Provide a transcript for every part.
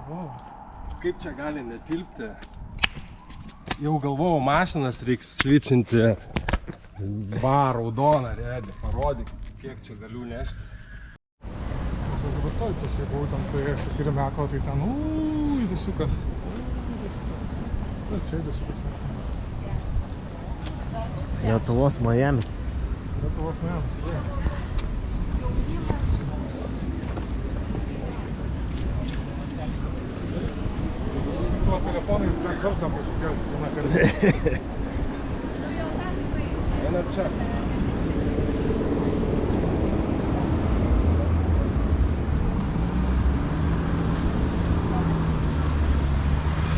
Kaip čia gali netilpti? Jau galvojau, mašinas reiks svičinti. Va, raudoną redį. Parodyk, kiek čia galiu neštis. Aš jau dabar toj pasibuvau tam prie Satyrimeko, tai ten, įdisukas. Čia įdisukas. Lietuvos Majamis. Lietuvos Majamis, idėja. Savo telefonais bent kartą pasiskelsit vieną kartą. Eina čia.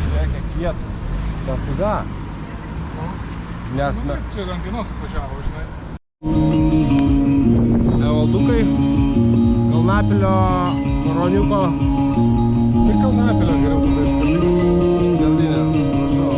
Žiūrėk, vietų. Befuga. Nes mes... Čia rankinos atvažiavo, žinai. Evaldukai. Kalnapilio Koroniuko. Tai Kalnapilio geriau tada iškardinės. Iškardinės, prašau.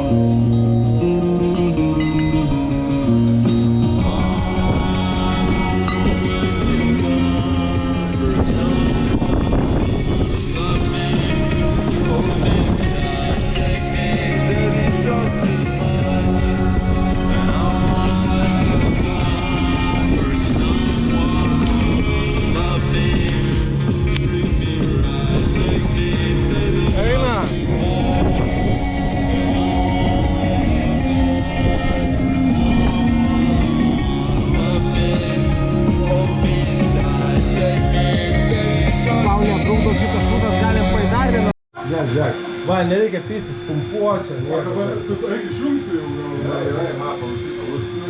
Žiūrėk, va, nereikia pistis, pumpuočia. O dabar tu eik išjungsi jau gal. Gerai, matom.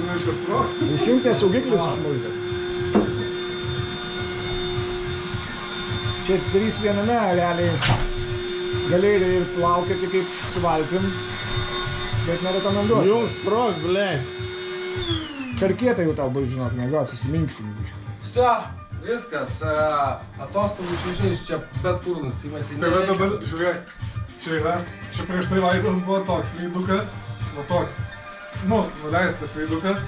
Neišsprogsti. Išjungtės saugiklis išmuldės. Čia 3 viename realiai galėjai ir plaukioti kaip su valtim, bet nerekomenduoju. Jungs, sprogs, blei. Per kietą jau tau bus, žinok, mėgot, susiminkštim. Visa, viskas, atostogų čiužinys čia bet kur nusimetė. Tai va dabar, žiūrėk, čia yra, čia prieš tai Vaidas buvo toks veidukas, va toks, nuleistas veidukas,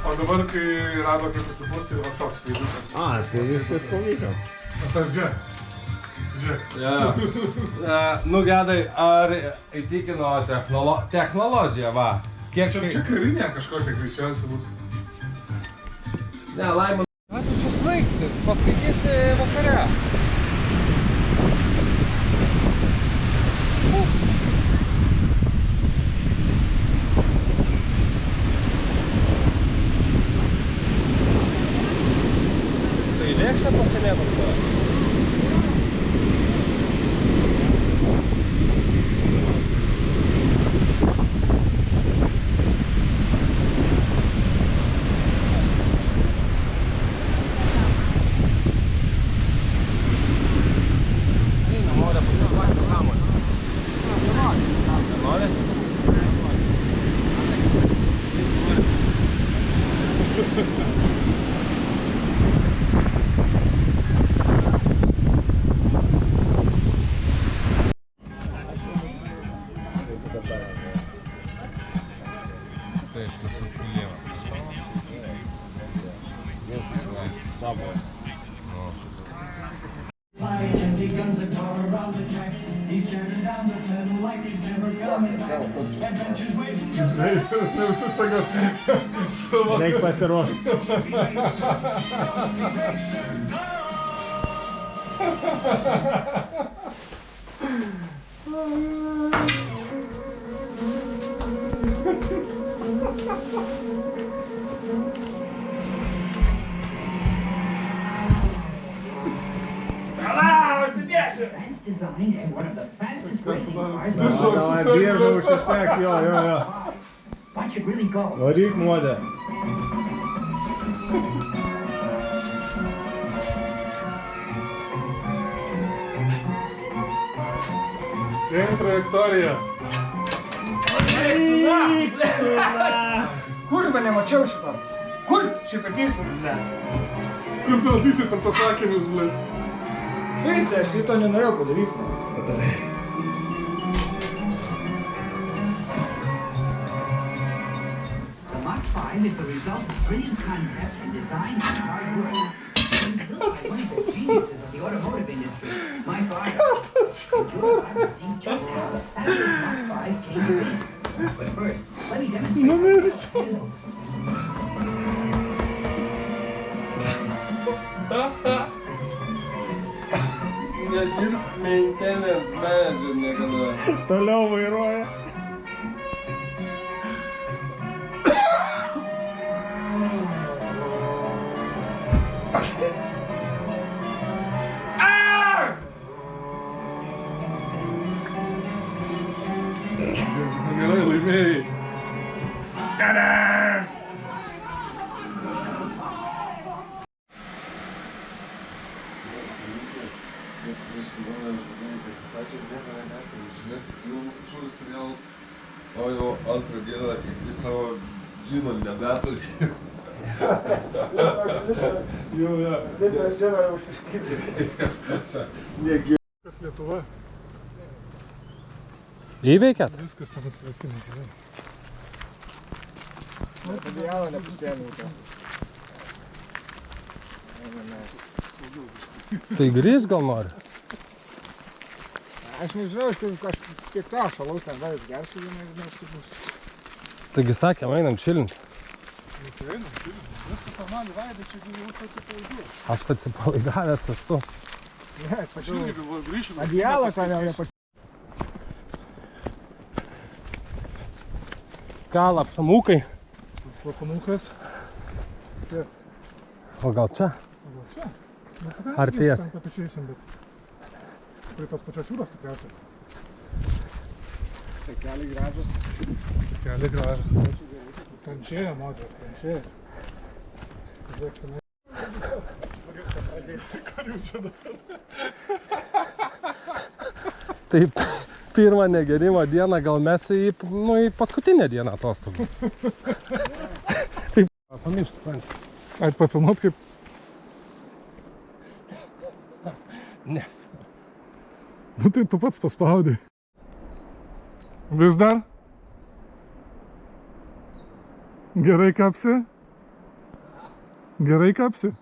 o dabar, kai rado kaip prisipūsti, va toks veidukas. Tai viskas pavyko. O tas žiūrėk. Nu, Gedai, ar įtikino technologija, va? Čia karinė kažkokia greičiausiai bus. Ne, Laimon. Na, tu čia svaigsti, paskaitysi vakare. Tai lėkštę pasinėtum to? Taip, visus piliemas. Savo. Ne visi sakat savo. Reik pasiruošti. Biržą užsisek, jo. Varyk, modė. Einu trajektoriją. Kur mane mačiau šitą? Kur šipetys, ble? Kur tu matysi per tos akinius, ble? Visi, aš to nenorėjau padaryti. The Mach 5 is the result of brilliant concept and design and hard work. Built by one of the geniuses of the automotive industry, Mike Arthur. But first, let me demonstrate. Nedirb maintenance manager niekada. Toliau vairuoja. Gerai, laimėjai. O jau antrą dieną į savo žino nebeturėjau. Jau, jo. Visas žino jau užsiskirti. Kas Lietuva? Įveikėt? Viskas ten atsirakinė, gerai. Adijalą neprisėmiau to. Tai grįžt gal nori? Aš nežinau, kiek to šalaus ten dar išgersiu, nežinau, kaip bus. Taigi sakėm, einam čilinti. Viskas normaliai vaidai, čia jau atsipalaiduoju. Aš atsipalaidavęs esu. Ne, Aš sakau, irgi galvoju, grįšiu. adijalą ten jau nepasėmiau. Ką, lapsamūkai? Slapanukas. Ties. O gal čia? Gal čia? Ar tiesiai? Ten papišėsim, bet prie tos pačios jūros tikriausiai. Tai keliai gražus. Keliai gražus. Tančėja, modžia, tančėja. Žiūrėk, tenai. Kur jau čia dabar? Taip, pirmą negerimo dieną gal mes į paskutinę dieną atostogų. Taip, pamiršt, supranti. Ai, pafilmuot kaip... Ne. Nu tai tu pats paspaudai. Vis dar? Gerai kapsi? Gerai kapsi?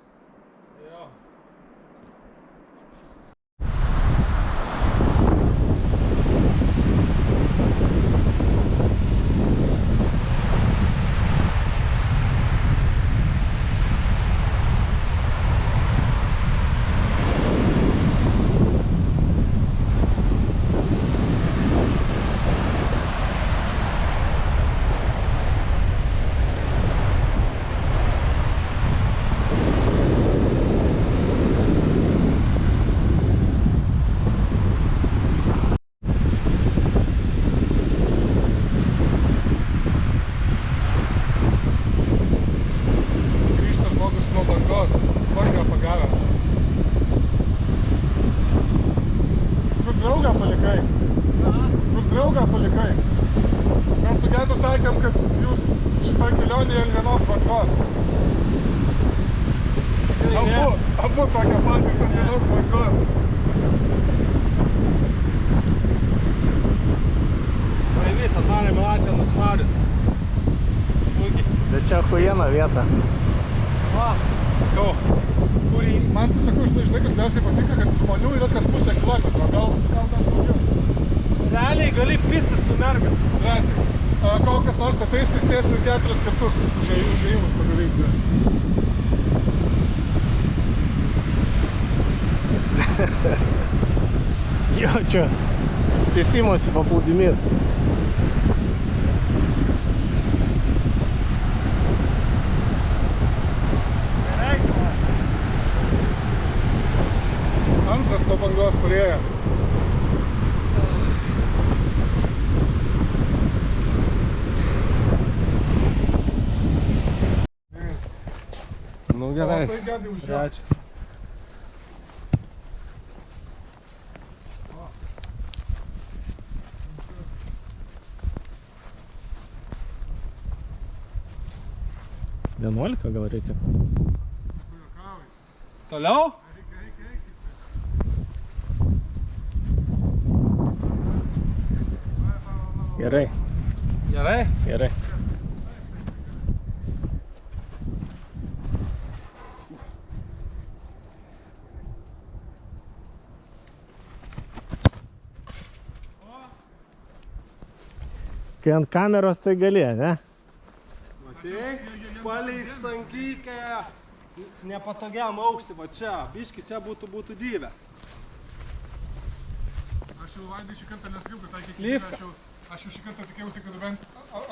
Draugą palikai. Mes su Gedu sakėm, kad jūs šitoj kelionėje ant vienos bangos. Abu tokie patys ant vienos bangos. Tai visą darėm Latviją nusmarit. Bet čia huiena vieta. Va, sakau. Man, tu sakau, žinai, kas liausiai patinka, kad žmonių yra kas pusę kilometro, gal dar daugiau. Realiai gali pistis su merga. Drąsiai. Kol kas nors ateis, tai spėsi 4 kartus užėjimus padaryti. Jo, čia pisimosi paplūdimys. Antras to bangos parėjo. Nu gerai. Tai Gedai užėjo. Trečias. Vienuolika gal reikia. Toliau? Gerai. Gerai? Gerai. Kai ant kameros tai gali, ne? Matai, palei stankykę, nepatogiam aukštį, va čia, biški čia būtų dyvę. Aš jau Vaidai šį kartą nesakiau, kad taikyti Slivka. Aš jau šį kartą tikėjausi, kad bent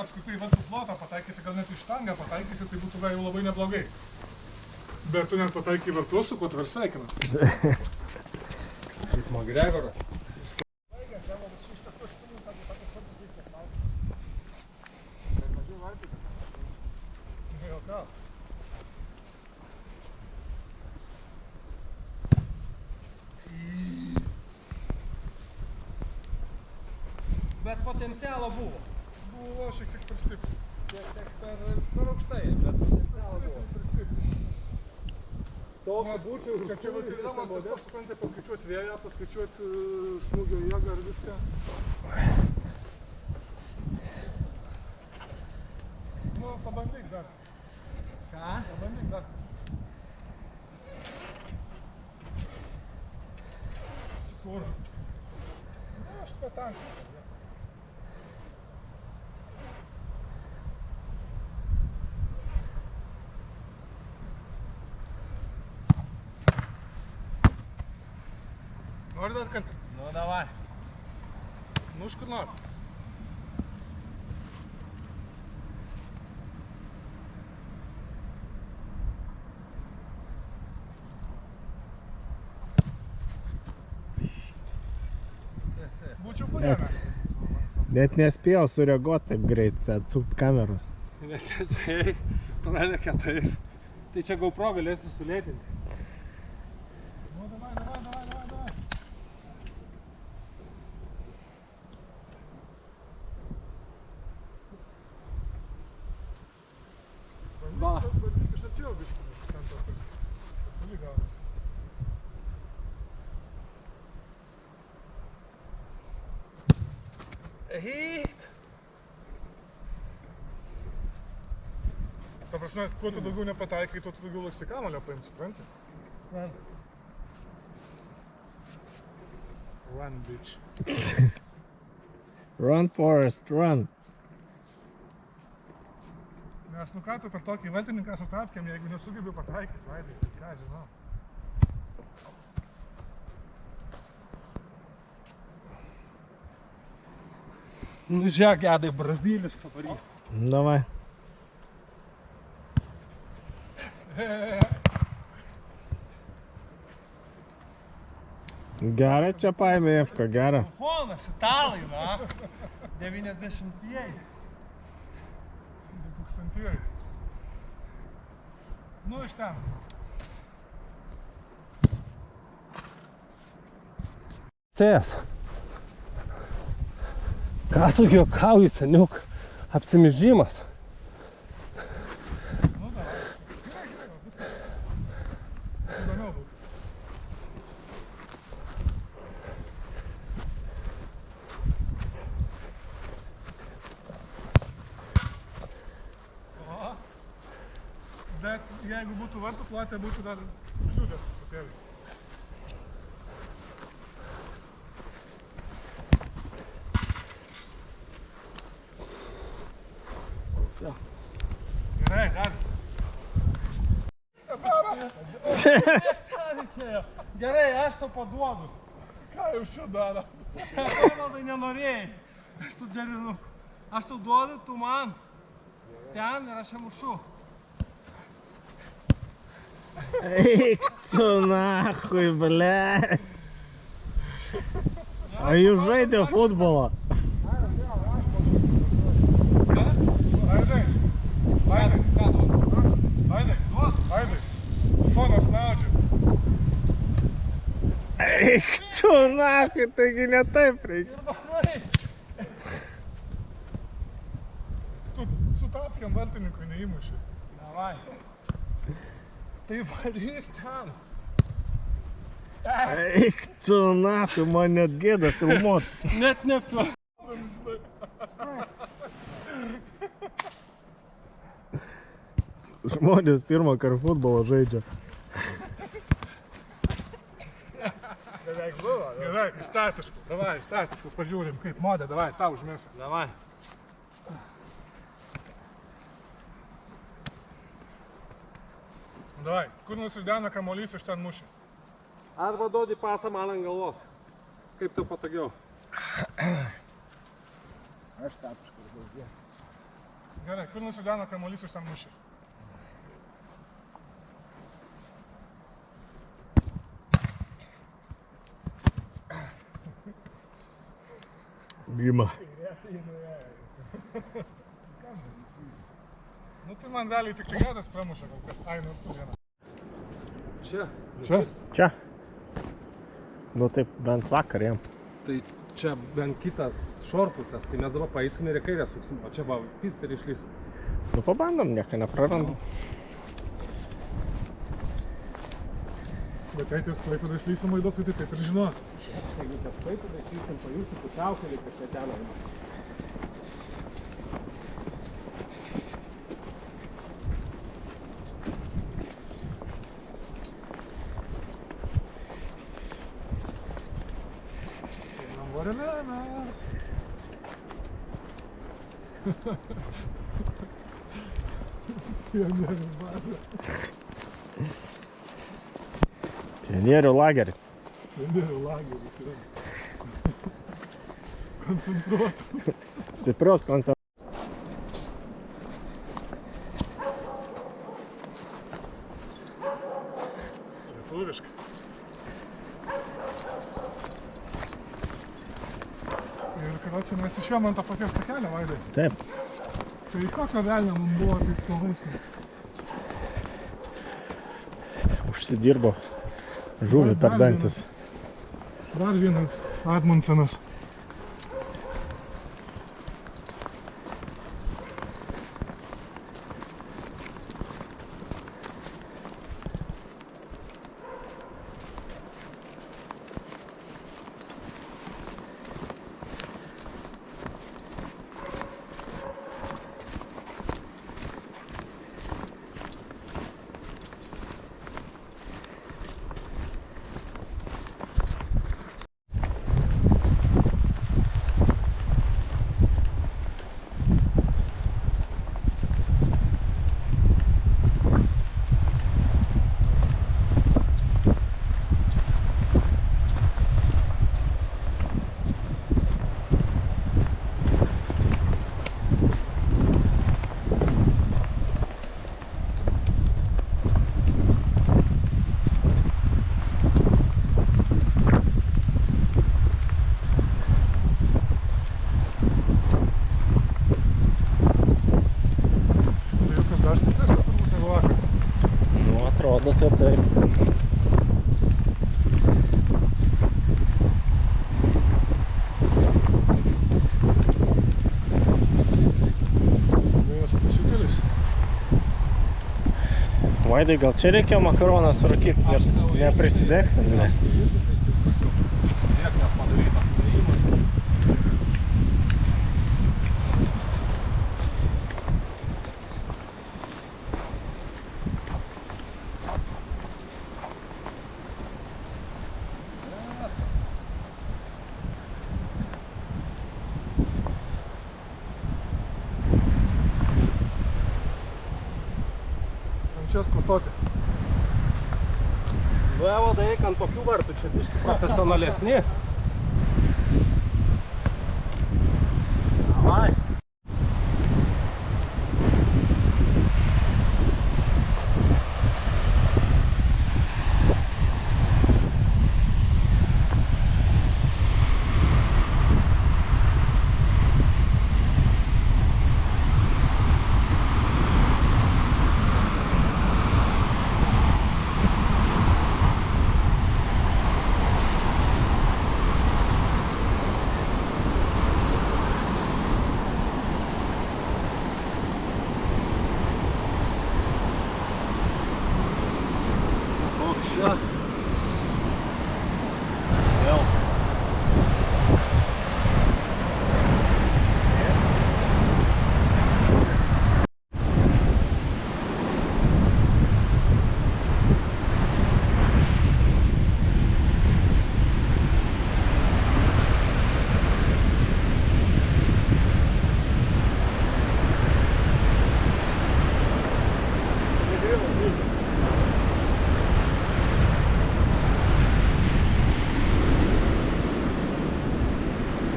apskritai vartų plotą pataikysi, gal net į štangą pataikysi, tai būtų gal jau labai neblogai. Bet tu net pataikai vartus, su kuo tvar sveikinu. Kaip Magregoras. Bet potencialo buvo. Buvo šiek tiek per stipriai. Šiek tiek per aukštai, bet potencialo buvo. Nes čia vat įdomas tas pats, suprantate, paskaičiuoti vėją, paskaičiuoti smūgio jėgą ir viską. Nu, pabandyk dar. Ką? Pabandyk dar. Kur? Na, aš patankiu. Nori dar kartą? Nu, davai. Nu, iš kur nori. Būčiau paėmęs. Net nespėjau sureaguoti taip greit, atsukt kameros. Net nesvėjai, pralėkia taip. Tai čia GoPro galėsi sulėtinti. Nu, davai. Va. Bandyk iš arčiau biškį, ten to, kad toli gaunasi. Eik! Ta prasme, kuo tu daugiau nepataikai, tuo tu daugiau laksti kamuolio paimti, supranti? Run, bitch. Run, Forrest, run. Nes nu ką tu per tokį valtininką su tapkėm, jeigu nesugebi pataikyti, Vaidai, tai ką žinau. Nu, žiūrėk, Gedai, brazilišką varys. Davai. Gerai čia paėmė Efka, gerą. Fonas, italai, na. 90-ieji. 2000-ieji. Nu, iš ten. Cės. Ką tu juokauji, seniuk? Apsimyžimas. Nu, davai. Gerai, viskas. Įdomiau būtų. O. Bet jeigu būtų vartų plotė, būtų dar kliūdęs truputėlį. Gerai, dar. Gerai, aš tau paduodu. Ką jau čia daro? Valdai nenorėjai. Aš suderinu. Aš tau duodu, tu man. Ten ir aš jam mušu. Eik tu nahui, ble. Ar jūs žaidė futbolą? Vaidai, Vaidai, Ką duodu? Vaidai, Vaidai, fonas naudžia. Eik tu nahui, taigi ne taip reikia. Ir varai. Tu su tapkėm valtininkui neįmuši. Davai. Tai varyk ten. Eik tu nahui, man net gėda filmuot. Net nepiu. Žmonės pirmą kartą futbolą žaidžia. Beveik buvo. Gerai, statiškų. Davai, statiškų. Pažiūrim, kaip modė. Davai, tau užmėsiu. Davai. Davai, kur nusidena kamuolys iš ten mušį. Arba duodi pasą man ant galvos. Kaip tau patogiau? Aš tapiškai daugiau. Gerai, kur nusidena kamuolys iš ten mušį. Ima. Nu tai man realiai tik tikėtas pramušė kol kas. Ai, nu tu vieną. Čia. Čia? Čia? Nu taip bent vakar jam. Tai čia bent kitas šortutas, tai mes dabar paeisim ir į kairę suksim, o čia va, pisterį išlysim. Nu pabandom, nieko neprarandam. Bet kai ties Klaipėdą išlysim laidos, tai taip ir žino. Jeigu čia Klaipėdą išlysim, pajusim pusiaukelį, kad čia ten eina. Varėmėmės. Pionierių bazė. Pionierių lageris. Pionierių lageris yra. Koncentruota. Stiprios koncentracijos. Lietuviškai. Ir karočią mes išėjom ant to paties takelio, Vaidai. Taip. Tai kokio velnio mums buvo tais kalnais? Užsidirbo žuvį per dantis. Dar vienas Admundsenas. Atrodo, tai taip. Vėjas pasikelis. Vaidai, gal čia reikia makaroną surūkyti, neprisidegsim, ne? Tiek nepadarytas nuėjimas. Francesco Totti. Evalda, eik ant tokių vartų, čia biški profesionalesni. Vai.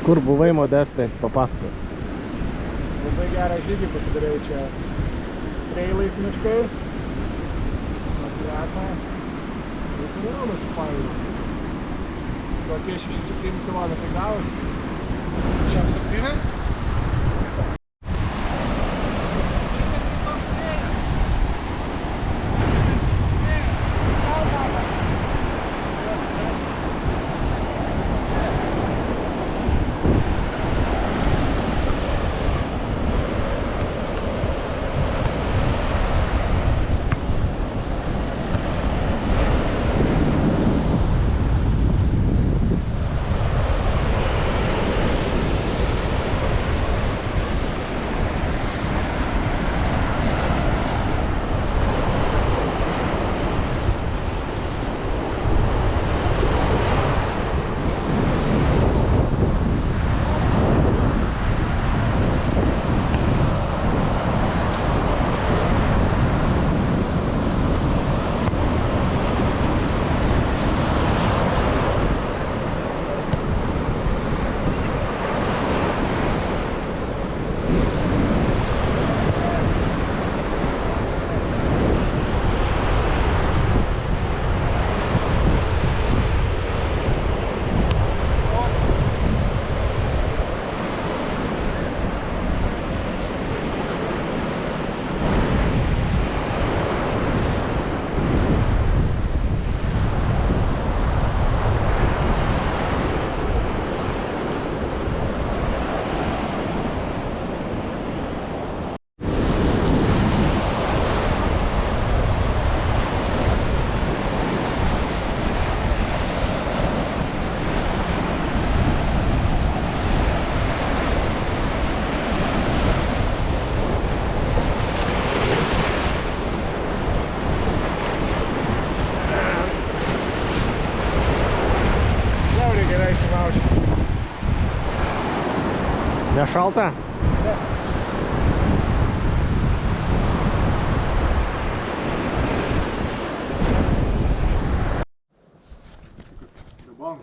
Kur buvai, Modestai, papasakok. Labai gerą žygį pasidariau čia. Treilais miškai. Atlieka. Ir turėjau nusipailį. Kokie 6-7 km gavosi. Šiam 7? Nešalta? Ne. Любом.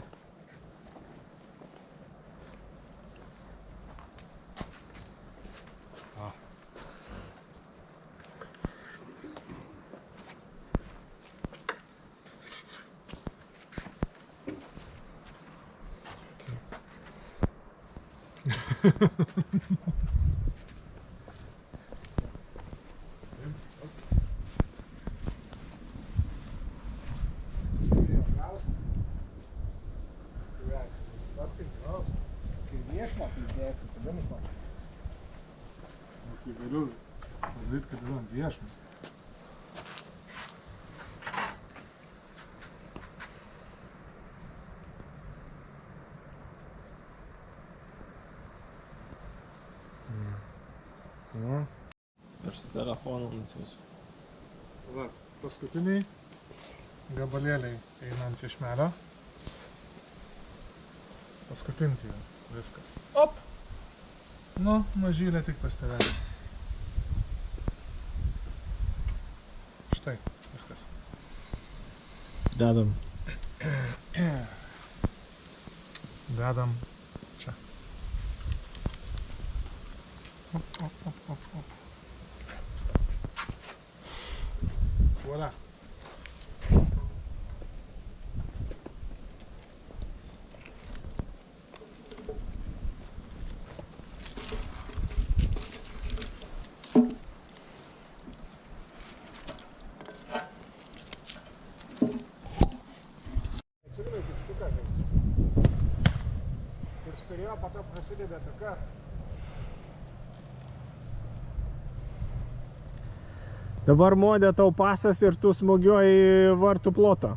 Kai galiu padaryti, kad yra ant viešmo. Ir su telefonu nusiųsiu. Va, paskutiniai gabalėliai einant iš melio. Paskutinti viskas. Op! Nu, mažylė tik pastevelė. Štai, viskas. Dedam. Dedam čia. Op, op, op, op, op. Voilà. Ir spirėjo, po to prasideda tokia. Dabar, Modė, tau pasas ir tu smūgiuoji vartų plotą.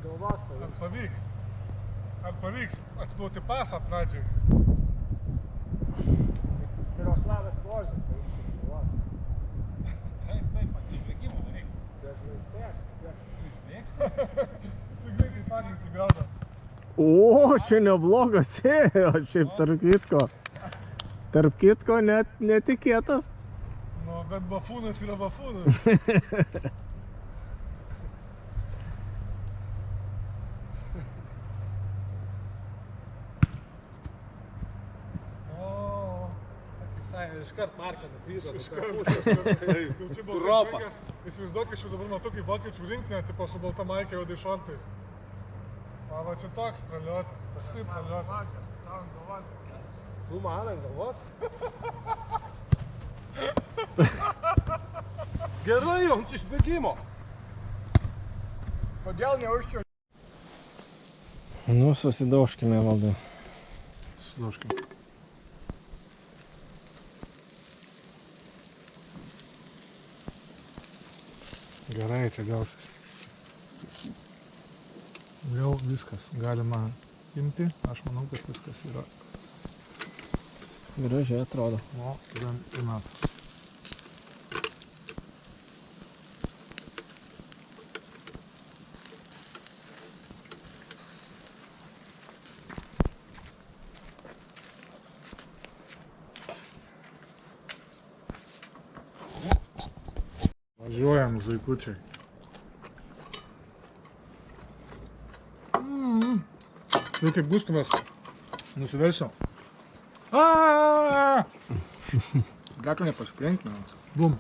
Galvos Ar pavyks? Ar pavyks atiduoti pasą pradžiai? Miroslavas Božis, tai galvos. Taip, išbėgimo daryk. Dažnai spės. Išbėgsi? Jis greitai pagrinti gaudo. O, čia neblogas ėjo, šiaip tarp kitko net netikėtas. Nu, bet bafūnas yra bafūnas. iškart marką nukrydo. Jau čia buvo Ropas. toks, įsivaizduok, aš jau dabar matau, kaip vokiečių rinkinė, tipo su balta maikė juodai šortais. Va čia toks praliotas, toksai praliotas. Tu man ant galvos? Gerai, jau, čia išbėgimo. Kodėl neužčiau? Nu, susidaužkime, Valdai. Sudaužkim. Gerai, čia gausis. Jau viskas, galima imti, aš manau, kad viskas yra. Gražiai atrodo. O, tada įmat. Važiuojam, zuikučiai. Tai kaip Gustavas nusiversiu. Gačiau nepasiplinkti. Bum.